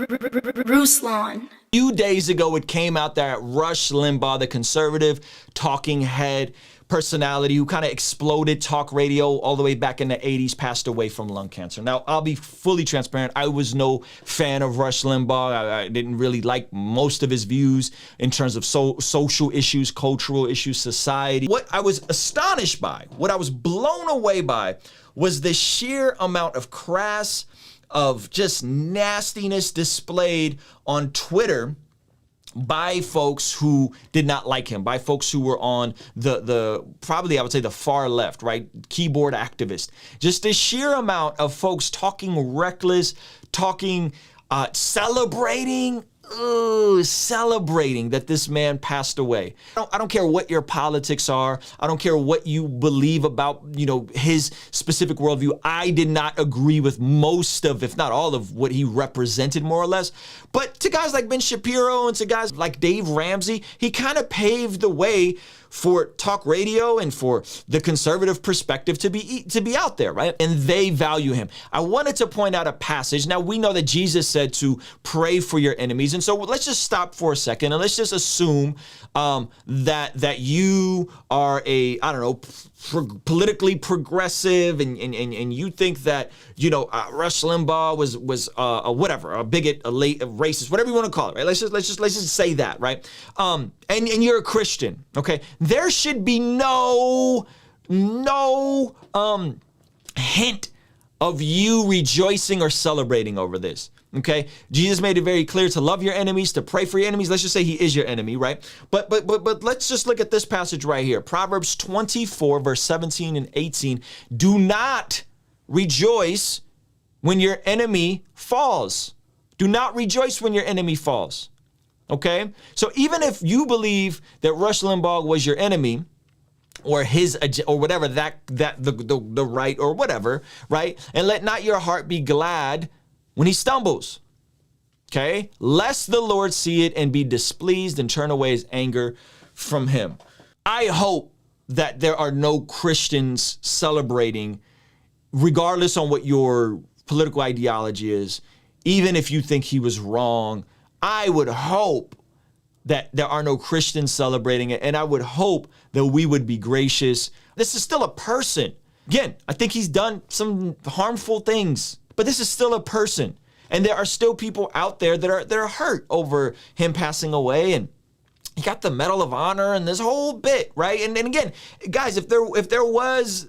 Ruslan. A few days ago, it came out that Rush Limbaugh, the conservative talking head personality who kind of exploded talk radio all the way back in the 80s, passed away from lung cancer. Now, I'll be fully transparent. I was no fan of Rush Limbaugh. I didn't really like most of his views in terms of social issues, cultural issues, society. What I was astonished by, what I was blown away by, was the sheer amount of crass, of just nastiness displayed on Twitter by folks who did not like him, by folks who were on the probably I would say the far left, right? Keyboard activist. Just the sheer amount of folks talking reckless, talking, celebrating that this man passed away. I don't care what your politics are. I don't care what you believe about, his specific worldview. I did not agree with most of, if not all of, what he represented, more or less. But to guys like Ben Shapiro and to guys like Dave Ramsey, he kind of paved the way for talk radio and for the conservative perspective to be out there, right? And they value him. I wanted to point out a passage. Now, we know that Jesus said to pray for your enemies. And so let's just stop for a second and let's just assume that you are politically progressive and you think that, Rush Limbaugh was a bigot, a racist, whatever you want to call it, right? Let's just say that, right? And you're a Christian, okay? There should be no hint of you rejoicing or celebrating over this. Okay, Jesus made it very clear to love your enemies, to pray for your enemies. Let's just say he is your enemy, right? But let's just look at this passage right here. Proverbs 24, verse 17 and 18. Do not rejoice when your enemy falls. Do not rejoice when your enemy falls. Okay? So even if you believe that Rush Limbaugh was your enemy, or his or whatever, the right or whatever, right? And let not your heart be glad when he stumbles, okay? Lest the Lord see it and be displeased and turn away his anger from him. I hope that there are no Christians celebrating, regardless on what your political ideology is, even if you think he was wrong. I would hope that there are no Christians celebrating it, and I would hope that we would be gracious. This is still a person. Again, I think he's done some harmful things, but this is still a person. And there are still people out there that are hurt over him passing away, and he got the Medal of Honor and this whole bit, right? And again, guys, if there was,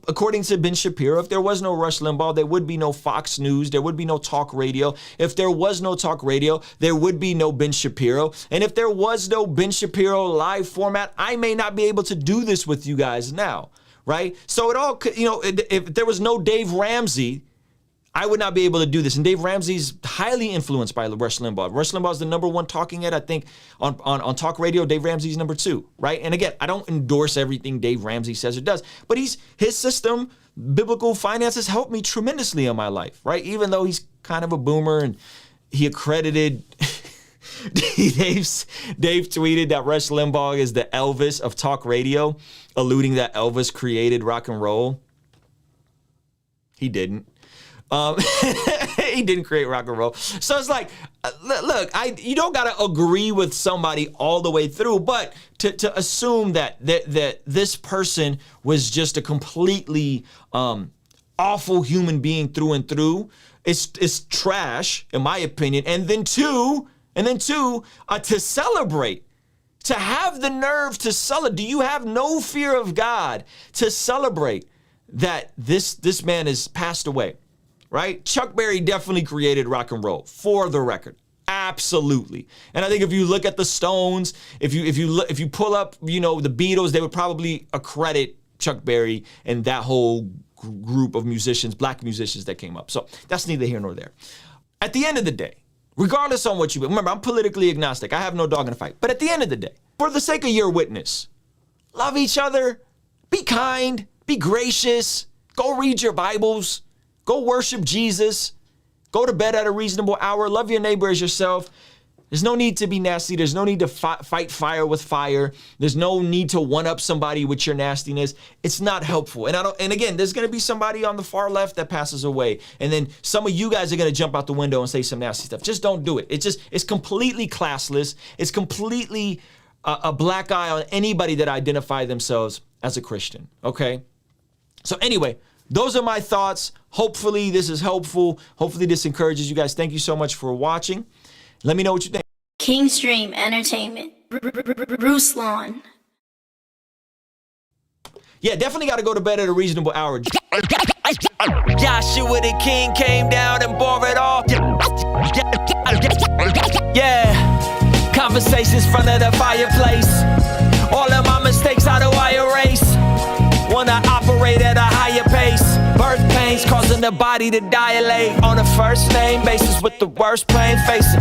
according to Ben Shapiro, if there was no Rush Limbaugh, there would be no Fox News, there would be no talk radio. If there was no talk radio, there would be no Ben Shapiro. And if there was no Ben Shapiro live format, I may not be able to do this with you guys now, right? So it all, if there was no Dave Ramsey, I would not be able to do this. And Dave Ramsey's highly influenced by Rush Limbaugh. Rush Limbaugh is the number one talking head, I think, on talk radio. Dave Ramsey's number two, right? And again, I don't endorse everything Dave Ramsey says or does, but his system, biblical finances, helped me tremendously in my life, right? Even though he's kind of a boomer and he accredited, Dave tweeted that Rush Limbaugh is the Elvis of talk radio, alluding that Elvis created rock and roll. He didn't. He didn't create rock and roll. So it's like, look, you don't got to agree with somebody all the way through, but to assume that this person was just a completely awful human being through and through, it's trash, in my opinion. And then two, to celebrate. To have the nerve to celebrate. Do you have no fear of God to celebrate that this man has passed away? Right? Chuck Berry definitely created rock and roll, for the record. Absolutely. And I think if you look at the Stones, if you pull up, the Beatles, they would probably accredit Chuck Berry and that whole group of musicians, black musicians that came up. So that's neither here nor there. At the end of the day, regardless on what you, remember, I'm politically agnostic. I have no dog in the fight. But at the end of the day, for the sake of your witness, love each other, be kind, be gracious, go read your Bibles, go worship Jesus, go to bed at a reasonable hour, love your neighbor as yourself. There's no need to be nasty. There's no need to fight fire with fire. There's no need to one-up somebody with your nastiness. It's not helpful. And again, there's going to be somebody on the far left that passes away. And then some of you guys are going to jump out the window and say some nasty stuff. Just don't do it. It's completely classless. It's completely a black eye on anybody that identify themselves as a Christian, okay? So anyway, those are my thoughts. Hopefully this is helpful. Hopefully this encourages you guys. Thank you so much for watching. Let me know what you think. Kingstream Entertainment. Ruslan. Yeah, definitely got to go to bed at a reasonable hour. Joshua the king came down and bore it all. Yeah, conversations front of the fireplace. All of my mistakes, how do I erase? Wanna operate at a higher pace. Birth pains causing the body to dilate. On a first name basis with the worst pain facing.